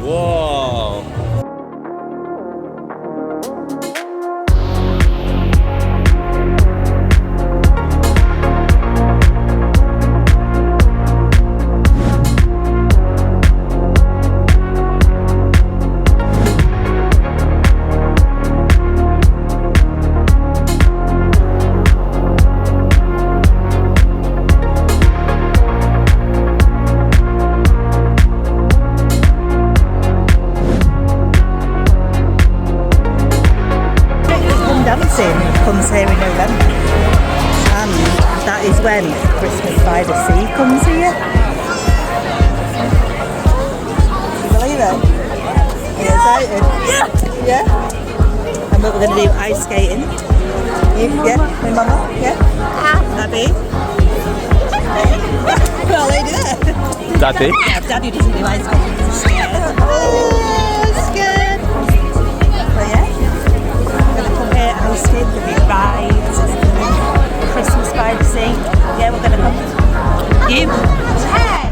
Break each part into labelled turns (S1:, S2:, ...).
S1: Whoa.
S2: Comes here in November, and that is when Christmas by the Sea comes here. Can you believe it? Are you excited? Yeah. And we're going to do ice skating. You? Yeah? My mama? Yeah? Abby? Well, lady there.
S1: Daddy?
S2: Yeah, Daddy doesn't do ice skating. He's scared. Oh, scared. But yeah. Ice skate, there'll be rides, Christmas by the Sea. Yeah, we're going to come. You? Hey!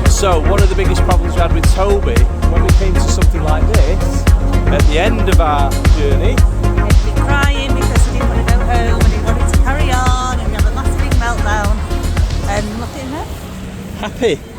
S1: So one of the biggest problems we had with Toby when we came to something like this, at the end of our journey,
S2: He'd been crying because he didn't want to go home and he wanted to carry on and have a massive big meltdown. And look at him now.
S1: happy.